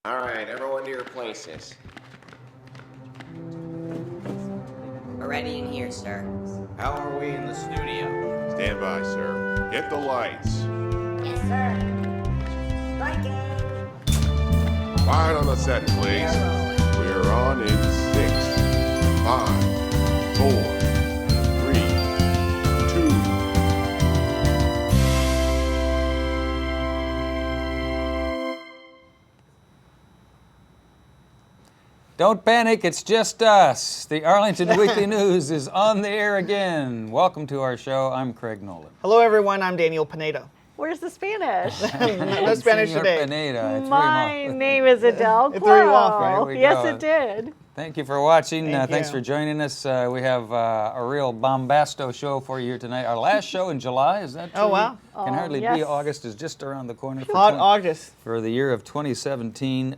All right, everyone to your places. We're ready in here, sir. How are we in the studio? Stand by, sir. Hit the lights. Yes, sir. Striking. Quiet on the set, please. We're on in 6, 5, 4, 3, 2. Don't panic, it's just us. The Arlington Weekly News is on the air again. Welcome to our show. I'm Craig Nolan. Hello, everyone. I'm Daniel Pineda. Where's the Spanish? No Spanish Senor today. Pineda. My name is Adele. It threw you off, right? There we Yes, go. it did. Thank you for watching. Thanks you. for joining us. We have a real bombasto show for you here tonight. Our last show in July, is that true? Oh, wow. Can hardly yes. be. August is just around the corner. Hot August. For the year of 2017.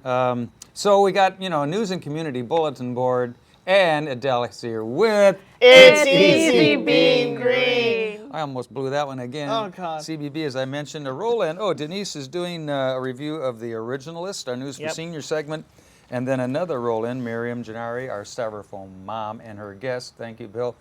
So we got, news and community bulletin board, and Adele is here with It's Easy Being Green. I almost blew that one again. Oh, God. CBB, as I mentioned, a roll-in. Oh, Denise is doing a review of the Originalist, our News for Yep. Senior segment. And then another roll-in, Miriam, Gennari, our Styrofoam mom, and her guest. Thank you, Bill.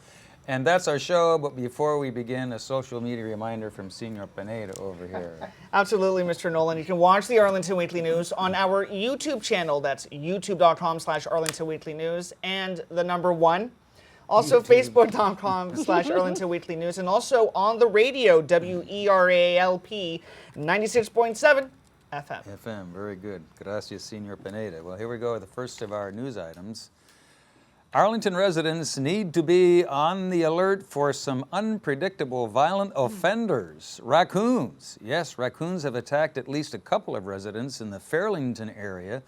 And that's our show, but before we begin, a social media reminder from Senior Pineda over here. Absolutely, Mr. Nolan. You can watch the Arlington Weekly News on our YouTube channel. That's youtube.com/Arlington Weekly News and the number 1. Also, facebook.com/Arlington Weekly News, and also on the radio, WERALP 96.7 FM. FM, very good. Gracias, Senor Pineda. Well, here we go with the first of our news items. Arlington residents need to be on the alert for some unpredictable violent offenders. Raccoons. Yes, raccoons have attacked at least a couple of residents in the Fairlington area.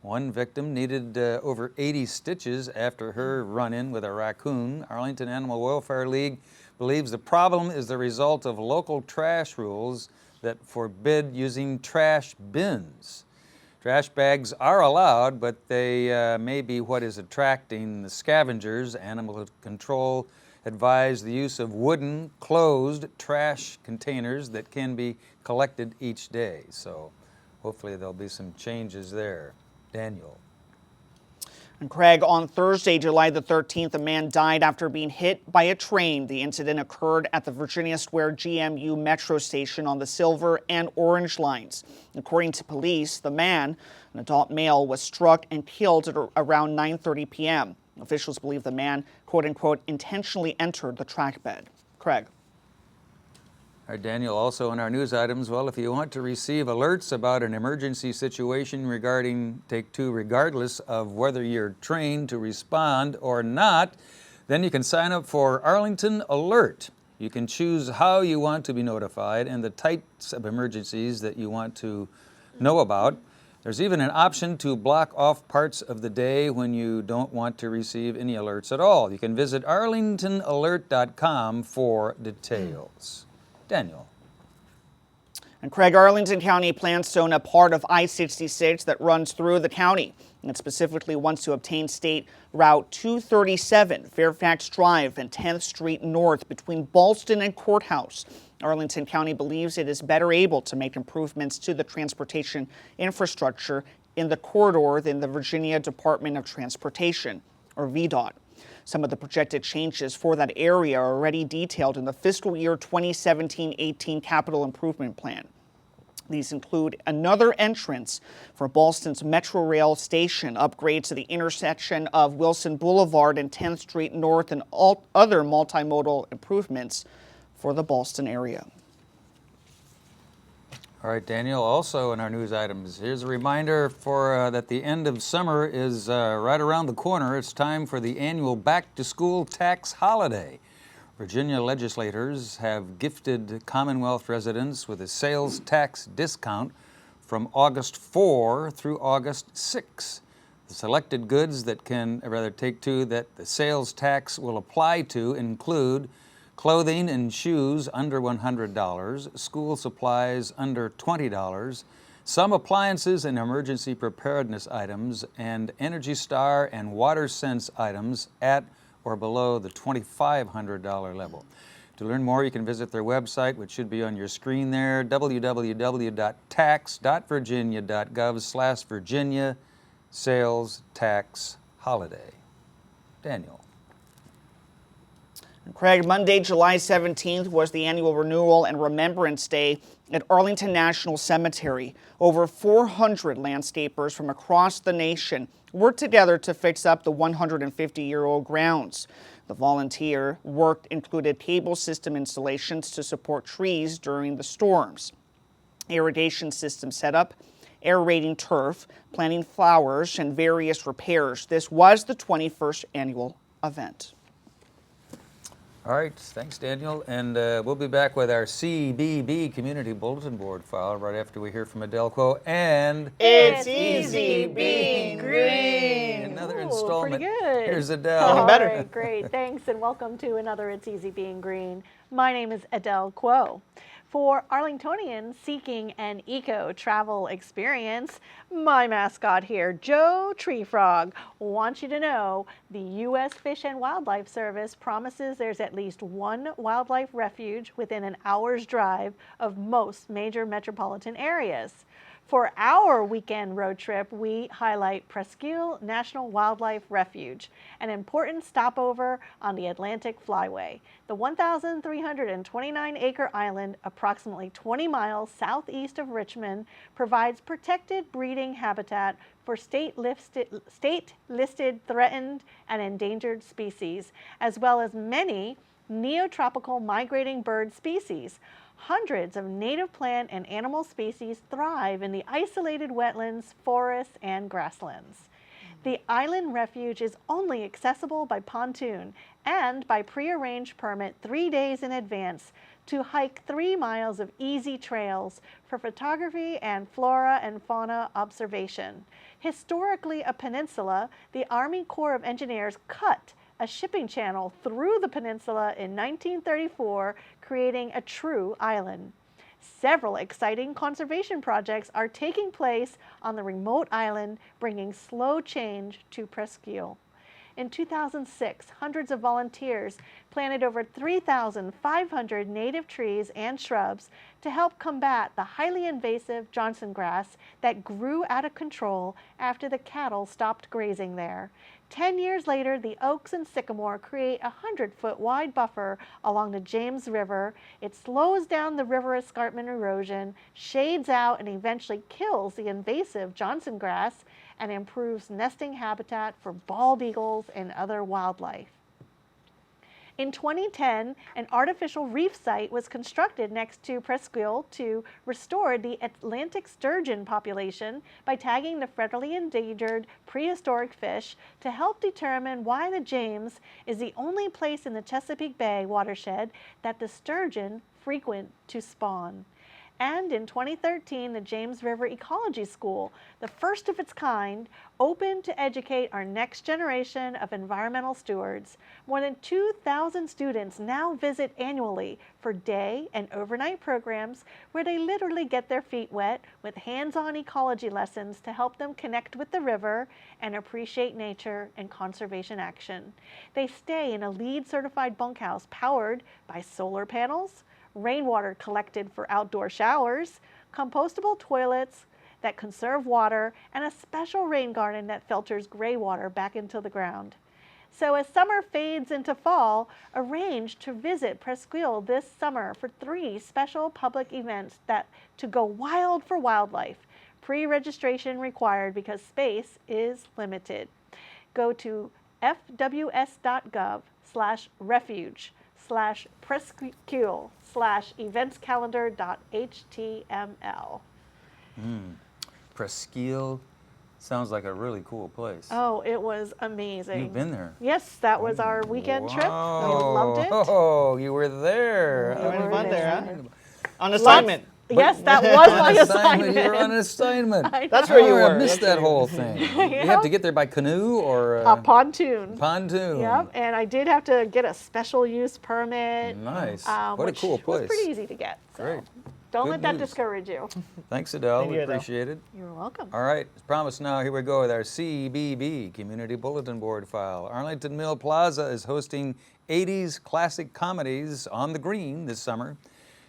One victim needed over 80 stitches after her run-in with a raccoon. Arlington Animal Welfare League believes the problem is the result of local trash rules that forbid using trash bins. Trash bags are allowed, but they may be what is attracting the scavengers. Animal Control advised the use of wooden, closed trash containers that can be collected each day. So hopefully there'll be some changes there. Daniel. And Craig, on Thursday, July the 13th, a man died after being hit by a train. The incident occurred at the Virginia Square GMU metro station on the Silver and Orange lines. According to police, the man, an adult male, was struck and killed at around 9:30 p.m. Officials believe the man, quote-unquote, intentionally entered the track bed. Craig. All right, Daniel, also in our news items, well, if you want to receive alerts about an emergency situation regarding Take Two, regardless of whether you're trained to respond or not, then you can sign up for Arlington Alert. You can choose how you want to be notified and the types of emergencies that you want to know about. There's even an option to block off parts of the day when you don't want to receive any alerts at all. You can visit arlingtonalert.com for details. Daniel. And Craig, Arlington County plans to own a part of I-66 that runs through the county. And it specifically wants to obtain State Route 237, Fairfax Drive and 10th Street North between Ballston and Courthouse. Arlington County believes it is better able to make improvements to the transportation infrastructure in the corridor than the Virginia Department of Transportation, or VDOT. Some of the projected changes for that area are already detailed in the fiscal year 2017-18 capital improvement plan. These include another entrance for Ballston's Metro Rail station, upgrades to the intersection of Wilson Boulevard and 10th Street North, and all other multimodal improvements for the Ballston area. All right, Daniel, also in our news items, here's a reminder for that the end of summer is right around the corner. It's time for the annual back-to-school tax holiday. Virginia legislators have gifted Commonwealth residents with a sales tax discount from August 4 through August 6. The selected goods that Take Two that the sales tax will apply to include clothing and shoes under $100, school supplies under $20, some appliances and emergency preparedness items, and Energy Star and Water Sense items at or below the $2,500 level. To learn more, you can visit their website, which should be on your screen there, www.tax.virginia.gov/Virginia Sales Tax Holiday. Daniel. Craig, Monday, July 17th was the annual Renewal and Remembrance Day at Arlington National Cemetery. Over 400 landscapers from across the nation worked together to fix up the 150-year-old grounds. The volunteer work included cable system installations to support trees during the storms, irrigation system setup, aerating turf, planting flowers, and various repairs. This was the 21st annual event. All right, thanks, Daniel. And we'll be back with our CBB Community Bulletin Board file right after we hear from Adele Quo and It's easy being green. another Ooh, installment. pretty good. Here's Adele. Even better. All right, great. Thanks, and welcome to another It's Easy Being Green. My name is Adele Quo. For Arlingtonians seeking an eco-travel experience, my mascot here, Joe Tree Frog, wants you to know the U.S. Fish and Wildlife Service promises there's at least one wildlife refuge within an hour's drive of most major metropolitan areas. For our weekend road trip, we highlight Presquile National Wildlife Refuge, an important stopover on the Atlantic Flyway. The 1,329-acre island, approximately 20 miles southeast of Richmond, provides protected breeding habitat for state-listed threatened and endangered species, as well as many neotropical migrating bird species. Hundreds of native plant and animal species thrive in the isolated wetlands, forests, and grasslands. The island refuge is only accessible by pontoon and by prearranged permit 3 days in advance to hike 3 miles of easy trails for photography and flora and fauna observation. Historically a peninsula, the Army Corps of Engineers cut a shipping channel through the peninsula in 1934, creating a true island. Several exciting conservation projects are taking place on the remote island, bringing slow change to Presquile. In 2006, hundreds of volunteers planted over 3,500 native trees and shrubs to help combat the highly invasive Johnson grass that grew out of control after the cattle stopped grazing there. 10 years later, the oaks and sycamore create a 100-foot wide buffer along the James River. It slows down the river escarpment erosion, shades out and eventually kills the invasive Johnson grass, and improves nesting habitat for bald eagles and other wildlife. In 2010, an artificial reef site was constructed next to Presquile to restore the Atlantic sturgeon population by tagging the federally endangered prehistoric fish to help determine why the James is the only place in the Chesapeake Bay watershed that the sturgeon frequent to spawn. And in 2013, the James River Ecology School, the first of its kind, opened to educate our next generation of environmental stewards. More than 2,000 students now visit annually for day and overnight programs where they literally get their feet wet with hands-on ecology lessons to help them connect with the river and appreciate nature and conservation action. They stay in a LEED-certified bunkhouse powered by solar panels, rainwater collected for outdoor showers, compostable toilets that conserve water, and a special rain garden that filters gray water back into the ground. So as summer fades into fall, arrange to visit Presquile this summer for 3 special public events to go wild for wildlife. Pre-registration required because space is limited. Go to fws.gov/refuge/Presquile/eventscalendar.html. Presquile sounds like a really cool place. Oh, it was amazing. You've been there? Yes, that was our weekend trip. We Wow. loved it. Oh, you were there. You were fun there, huh? there. On assignment. Yes, that was my On assignment. You were on an assignment. That's where you Oh, were. I missed that whole thing. You have to get there by canoe or A pontoon. pontoon. Yep, and I did have to get a special use permit. Nice. What a which cool place. was pretty easy to get. So. Great. Don't Good let that news. discourage you. Thanks, Adele. Thank We you, Adele. appreciate it. You're welcome. All right, as promised now, here we go with our CBB, Community Bulletin Board file. Arlington Mill Plaza is hosting 80s classic comedies on the green this summer.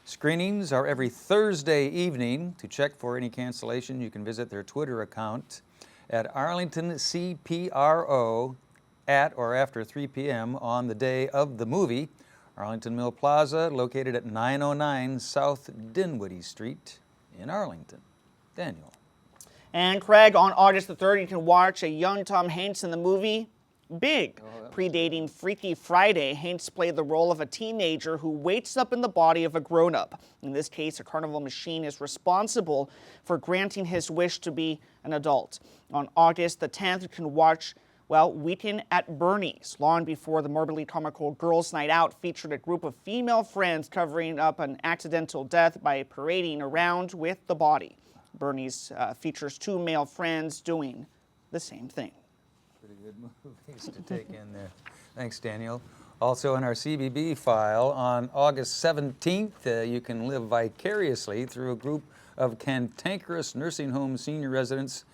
Screenings are every Thursday evening. To check for any cancellation, you can visit their Twitter account at Arlington CPRO at or after 3 p.m. on the day of the movie. Arlington Mill Plaza, located at 909 South Dinwiddie Street in Arlington. Daniel. And Craig, on August the 3rd, you can watch a young Tom Hanks in the movie Big. Predating Freaky Friday, Hanks played the role of a teenager who wakes up in the body of a grown-up. In this case, a carnival machine is responsible for granting his wish to be an adult. On August the 10th, you can watch Weekend at Bernie's. Long before the morbidly comical Girls' Night Out featured a group of female friends covering up an accidental death by parading around with the body. Bernie's features two male friends doing the same thing. Pretty good movies to take in there. Thanks, Daniel. Also in our CBB file, on August 17th, you can live vicariously through a group of cantankerous nursing home senior residents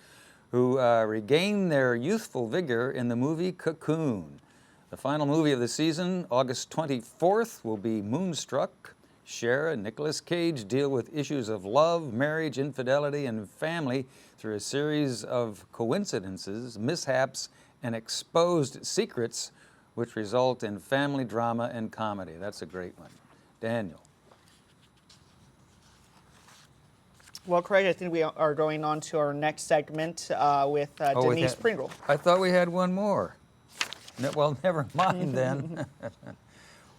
who regain their youthful vigor in the movie Cocoon. The final movie of the season, August 24th, will be Moonstruck. Cher and Nicolas Cage deal with issues of love, marriage, infidelity, and family through a series of coincidences, mishaps, and exposed secrets, which result in family drama and comedy. That's a great one. Daniel. Well, Craig, I think we are going on to our next segment with Denise Pringle. I thought we had one more. Well, never mind then.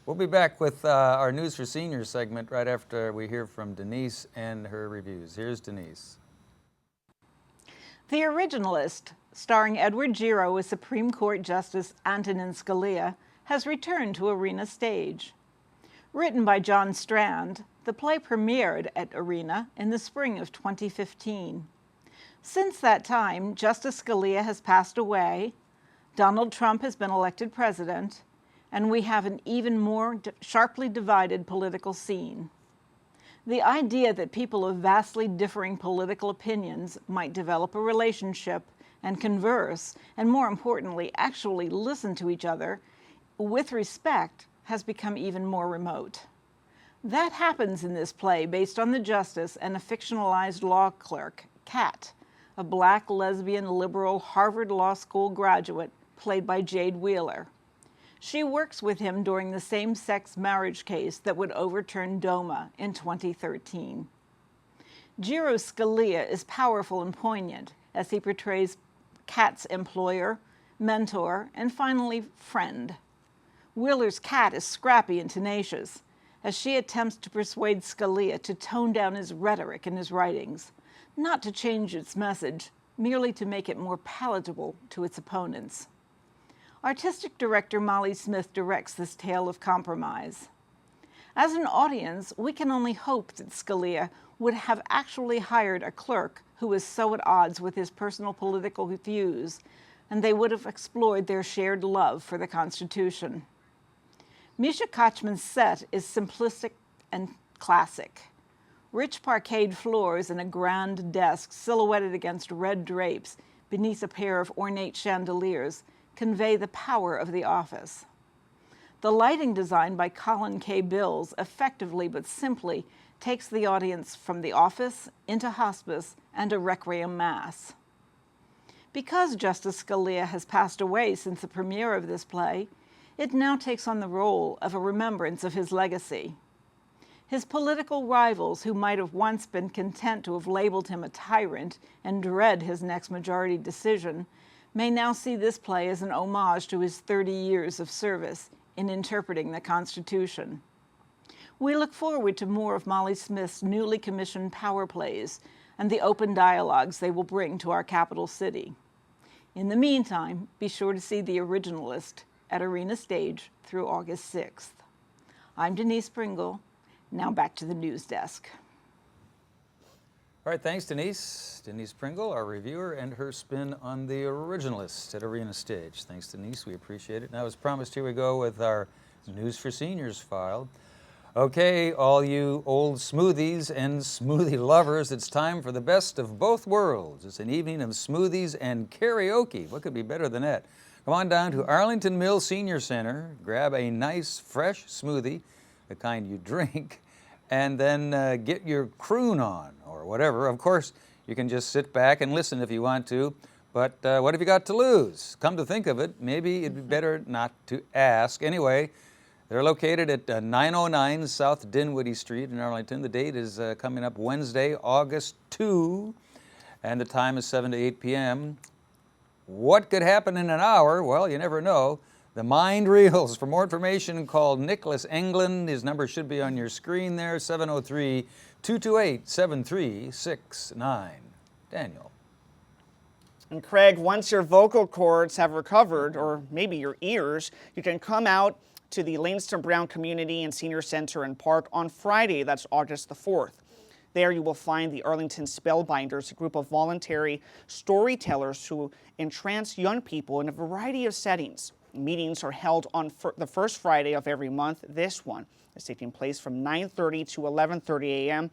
We'll be back with our News for Seniors segment right after we hear from Denise and her reviews. Here's Denise. The Originalist, starring Edward Giro as Supreme Court Justice Antonin Scalia, has returned to Arena Stage. Written by John Strand, the play premiered at Arena in the spring of 2015. Since that time, Justice Scalia has passed away, Donald Trump has been elected president, and we have an even more sharply divided political scene. The idea that people of vastly differing political opinions might develop a relationship and converse, and more importantly, actually listen to each other with respect, has become even more remote. That happens in this play based on the justice and a fictionalized law clerk, Kat, a black, lesbian, liberal Harvard Law School graduate played by Jade Wheeler. She works with him during the same-sex marriage case that would overturn DOMA in 2013. Giro Scalia is powerful and poignant as he portrays Kat's employer, mentor, and finally, friend. Wheeler's Kat is scrappy and tenacious as she attempts to persuade Scalia to tone down his rhetoric in his writings, not to change its message, merely to make it more palatable to its opponents. Artistic director Molly Smith directs this tale of compromise. As an audience, we can only hope that Scalia would have actually hired a clerk who was so at odds with his personal political views, and they would have explored their shared love for the Constitution. Misha Kochman's set is simplistic and classic. Rich parquet floors and a grand desk silhouetted against red drapes beneath a pair of ornate chandeliers convey the power of the office. The lighting design by Colin K. Bills effectively but simply takes the audience from the office into hospice and a requiem mass. Because Justice Scalia has passed away since the premiere of this play, it now takes on the role of a remembrance of his legacy. His political rivals, who might have once been content to have labeled him a tyrant and dread his next majority decision, may now see this play as an homage to his 30 years of service in interpreting the Constitution. We look forward to more of Molly Smith's newly commissioned power plays and the open dialogues they will bring to our capital city. In the meantime, be sure to see The Originalist at Arena Stage through August 6th. I'm Denise Pringle. Now back to the news desk. All right, thanks, Denise. Denise Pringle, our reviewer, and her spin on The Originalist at Arena Stage. Thanks, Denise. We appreciate it. Now, as promised, here we go with our News for Seniors file. Okay, all you old smoothies and smoothie lovers, it's time for the best of both worlds. It's an evening of smoothies and karaoke. What could be better than that? Come on down to Arlington Mills Senior Center, grab a nice fresh smoothie, the kind you drink, and then get your croon on or whatever. Of course, you can just sit back and listen if you want to, but what have you got to lose? Come to think of it, maybe it'd be better not to ask. Anyway, they're located at 909 South Dinwiddie Street in Arlington. The date is coming up Wednesday, August 2, and the time is 7 to 8 p.m. What could happen in an hour? Well, you never know. The mind reels. For more information, call Nicholas Englund. His number should be on your screen there, 703-228-7369. Daniel. And Craig, once your vocal cords have recovered, or maybe your ears, you can come out to the Langston Brown Community and Senior Center and Park on Friday, that's August the 4th. There you will find the Arlington Spellbinders, a group of voluntary storytellers who entrance young people in a variety of settings. Meetings are held on the first Friday of every month. This one is taking place from 9:30 to 11:30 a.m.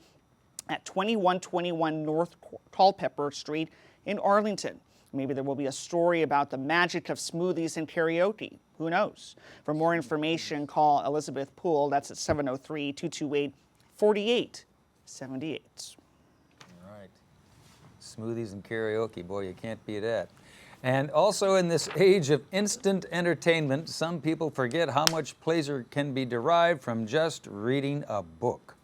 at 2121 North Culpeper Street in Arlington. Maybe there will be a story about the magic of smoothies and karaoke. Who knows? For more information, call Elizabeth Poole. That's at 703-228-4878. All right. Smoothies and karaoke, boy, you can't beat that. And also in this age of instant entertainment, some people forget how much pleasure can be derived from just reading a book.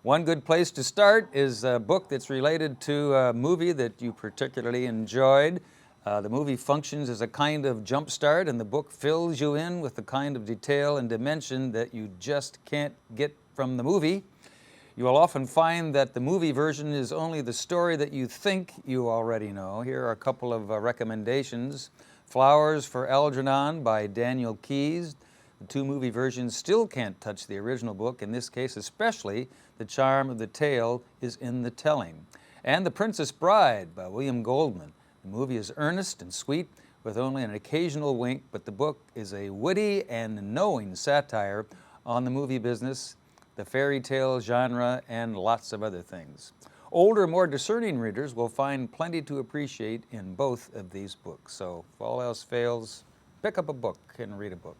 One good place to start is a book that's related to a movie that you particularly enjoyed. The movie functions as a kind of jump start, and the book fills you in with the kind of detail and dimension that you just can't get from the movie. You will often find that the movie version is only the story that you think you already know. Here are a couple of recommendations. Flowers for Algernon by Daniel Keyes. The two movie versions still can't touch the original book. In this case especially, the charm of the tale is in the telling. And The Princess Bride by William Goldman. The movie is earnest and sweet with only an occasional wink, but the book is a witty and knowing satire on the movie business, the fairy tale genre, and lots of other things. Older, more discerning readers will find plenty to appreciate in both of these books. So if all else fails, pick up a book and read a book.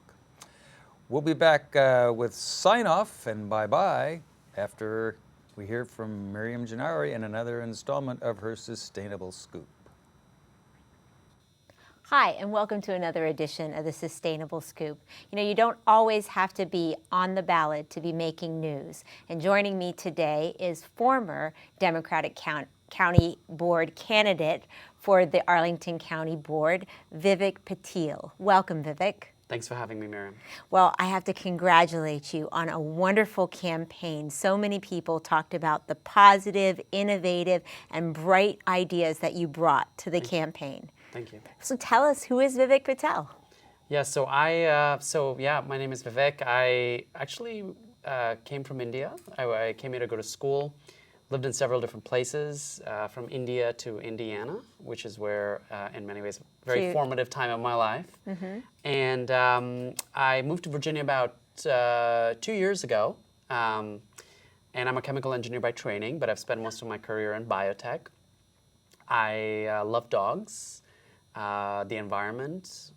We'll be back with sign-off and bye-bye after we hear from Miriam Gennari in another installment of her Sustainable Scoop. Hi, and welcome to another edition of the Sustainable Scoop. You know, you don't always have to be on the ballot to be making news. And joining me today is former Democratic County Board candidate for the Arlington County Board, Vivek Patil. Welcome, Vivek. Thanks for having me, Miriam. Well, I have to congratulate you on a wonderful campaign. So many people talked about the positive, innovative, and bright ideas that you brought to the campaign. Thank you. So tell us, who is Vivek Patil? Yeah, my name is Vivek. I actually came from India. I came here to go to school, lived in several different places, from India to Indiana, which is where, in many ways, a very formative time of my life. Mm-hmm. And I moved to Virginia about 2 years ago. And I'm a chemical engineer by training, but I've spent most of my career in biotech. I love dogs. The environment,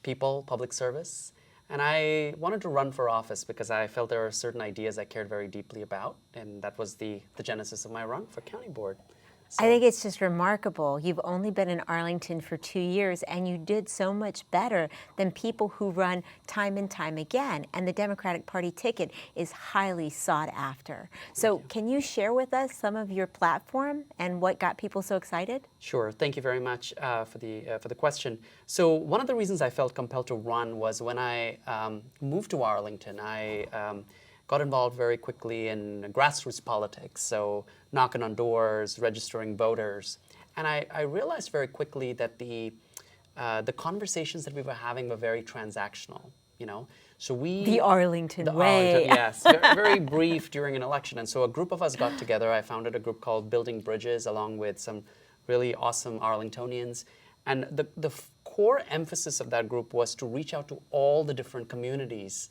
people, public service. And I wanted to run for office because I felt there were certain ideas I cared very deeply about, and that was the genesis of my run for county board. So. I think it's just remarkable. You've only been in Arlington for 2 years, and you did so much better than people who run time and time again. And the Democratic Party ticket is highly sought after. So can you share with us some of your platform and what got people so excited? Sure. Thank you very much for the question. So one of the reasons I felt compelled to run was when I moved to Arlington. I got involved very quickly in grassroots politics, so knocking on doors, registering voters. And I realized very quickly that the conversations that we were having were very transactional, you know. So the Arlington way. Yes, very, very brief during an election. And so a group of us got together. I founded a group called Building Bridges along with some really awesome Arlingtonians. And the core emphasis of that group was to reach out to all the different communities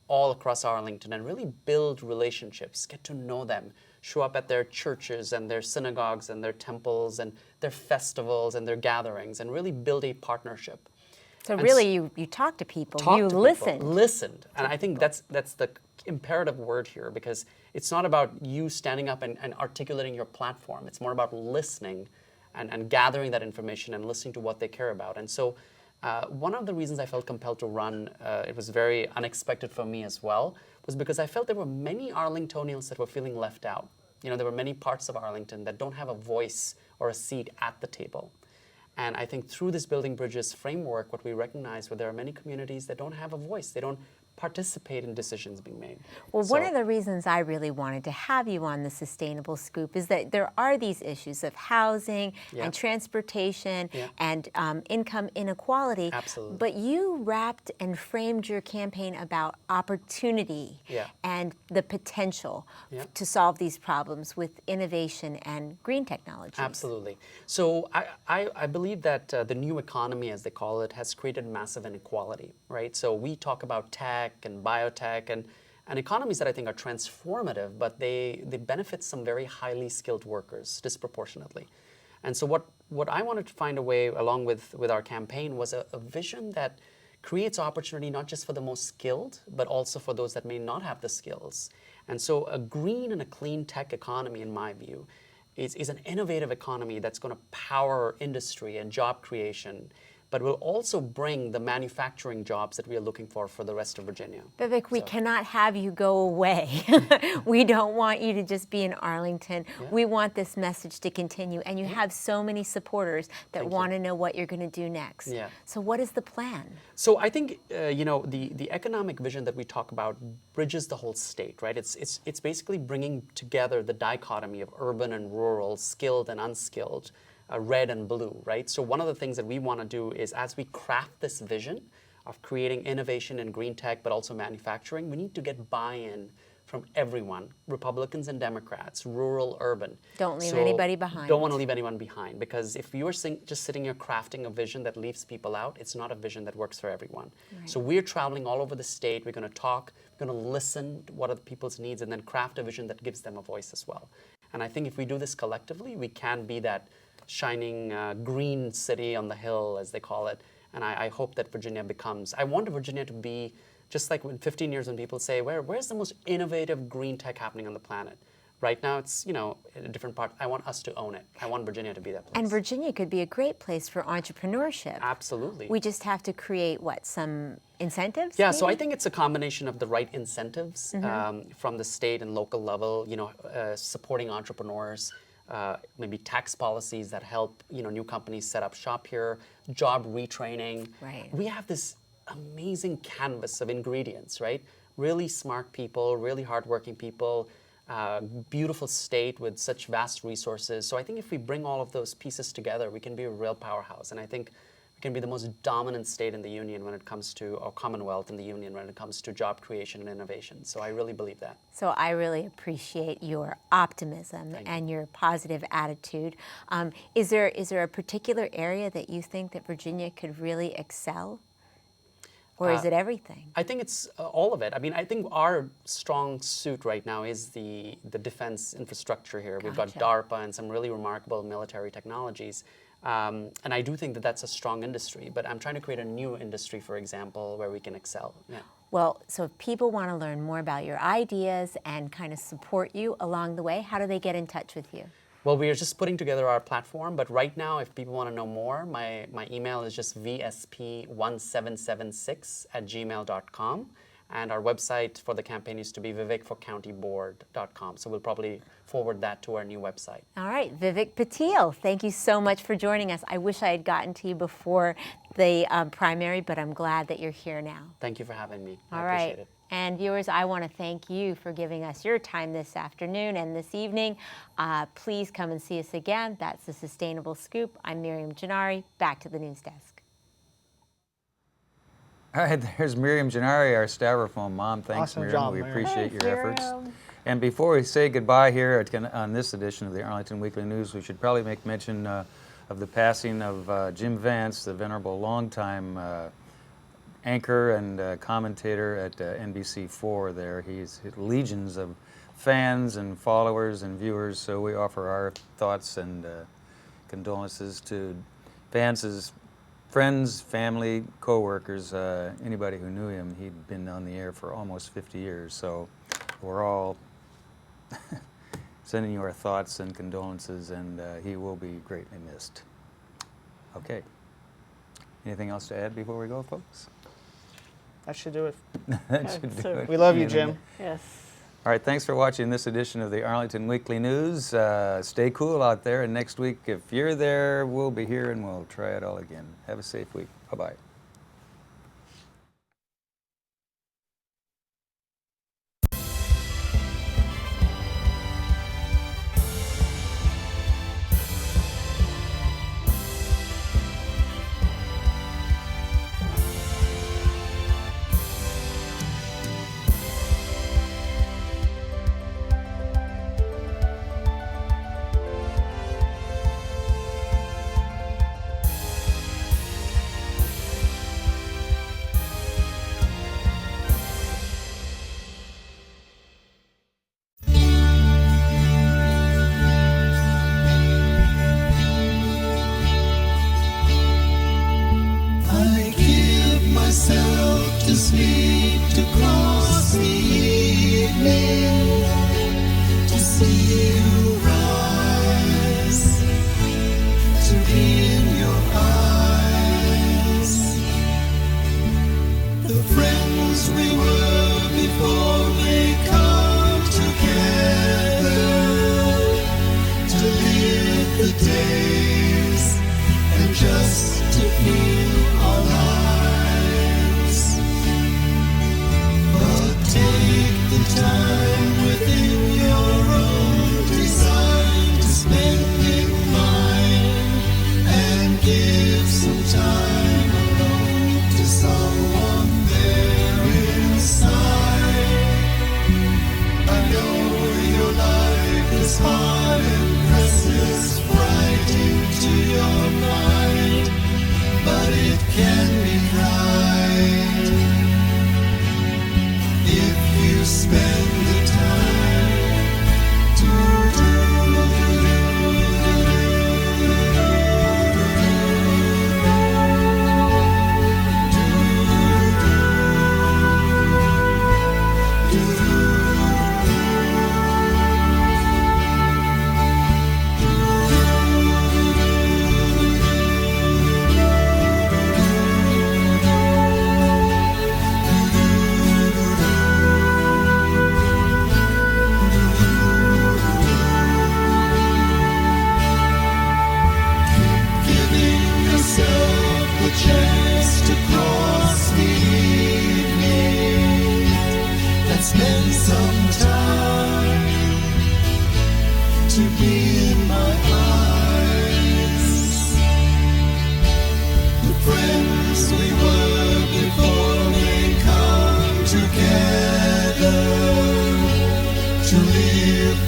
all across Arlington and really build relationships, get to know them, show up at their churches and their synagogues and their temples and their festivals and their gatherings, and really build a partnership. So And really, you talk to people, you listen. Listened. And I think that's the imperative word here, because it's not about you standing up and articulating your platform. It's more about listening and gathering that information and listening to what they care about. And so one of the reasons I felt compelled to run, it was very unexpected for me as well, was because I felt there were many Arlingtonians that were feeling left out. You know, there were many parts of Arlington that don't have a voice or a seat at the table. And I think through this Building Bridges framework, what we recognize, there are many communities that don't have a voice. They don't participate in decisions being made. Well, one of the reasons I really wanted to have you on the Sustainable Scoop is that there are these issues of housing and transportation and income inequality. Absolutely. But you wrapped and framed your campaign about opportunity and the potential to solve these problems with innovation and green technology. Absolutely. So I believe that the new economy, as they call it, has created massive inequality, right? So we talk about tech and biotech and economies that I think are transformative, but they benefit some very highly skilled workers disproportionately. And so what I wanted to find a way, along with our campaign, was a vision that creates opportunity not just for the most skilled, but also for those that may not have the skills. And so a green and a clean tech economy, in my view, is an innovative economy that's going to power industry and job creation, but will also bring the manufacturing jobs that we are looking for the rest of Virginia. Vivek, we cannot have you go away. We don't want you to just be in Arlington. We want this message to continue, and you have so many supporters that want to know what you're going to do next. So what is the plan? So I think the economic vision that we talk about bridges the whole state, right? It's basically bringing together the dichotomy of urban and rural, skilled and unskilled, red and blue, right? So one of the things that we want to do is, as we craft this vision of creating innovation in green tech, but also manufacturing, we need to get buy-in from everyone, Republicans and Democrats, rural, urban. Don't leave anybody behind. Don't want to leave anyone behind, because if you're just sitting here crafting a vision that leaves people out, it's not a vision that works for everyone. Right. So we're traveling all over the state. We're going to talk, we're going to listen to what are the people's needs, and then craft a vision that gives them a voice as well. And I think if we do this collectively, we can be that shining green city on the hill, as they call it. And I hope that Virginia becomes, I want Virginia to be, just like in 15 years when people say, where's the most innovative green tech happening on the planet? Right now it's, in a different part. I want us to own it. I want Virginia to be that place. And Virginia could be a great place for entrepreneurship. Absolutely. We just have to create, some incentives? Yeah, maybe? so I think it's a combination of the right incentives from the state and local level, supporting entrepreneurs, maybe tax policies that help new companies set up shop here, job retraining. Right. We have this amazing canvas of ingredients, right? Really smart people, really hardworking people, beautiful state with such vast resources. So I think if we bring all of those pieces together, we can be a real powerhouse. And I think we can be the most dominant state in the union when it comes to, or Commonwealth in the union when it comes to job creation and innovation. So I really believe that. So I really appreciate your optimism and your positive attitude. Is there a particular area that you think that Virginia could really excel? Or is it everything? I think it's all of it. I mean, I think our strong suit right now is the defense infrastructure here. We've got DARPA and some really remarkable military technologies. And I do think that that's a strong industry, but I'm trying to create a new industry, for example, where we can excel. Yeah. Well, so if people want to learn more about your ideas and kind of support you along the way, how do they get in touch with you? Well, we are just putting together our platform, but right now, if people want to know more, my email is just vsp1776@gmail.com. And our website for the campaign used to be vivekforcountyboard.com. So we'll probably forward that to our new website. All right, Vivek Patil, thank you so much for joining us. I wish I had gotten to you before the primary, but I'm glad that you're here now. Thank you for having me. All I right. appreciate it. And viewers, I want to thank you for giving us your time this afternoon and this evening. Please come and see us again. That's the Sustainable Scoop. I'm Miriam Gennari. Back to the news desk. All right, there's Miriam Gennari, our styrofoam mom. Thanks, Awesome Miriam. job, We Miriam. appreciate your efforts. Miriam. And before we say goodbye here on this edition of the Arlington Weekly News, we should probably make mention of the passing of Jim Vance, the venerable longtime anchor and commentator at NBC4 there. He's legions of fans and followers and viewers, so we offer our thoughts and condolences to Vance's friends, family, co-workers, anybody who knew him. He'd been on the air for almost 50 years, so we're all sending you our thoughts and condolences, and he will be greatly missed. Okay. Anything else to add before we go, folks? That should do it. That should do it. We love you, Jim. Yes. All right, thanks for watching this edition of the Arlington Weekly News. Stay cool out there, and next week, if you're there, we'll be here and we'll try it all again. Have a safe week. Bye-bye.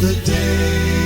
The day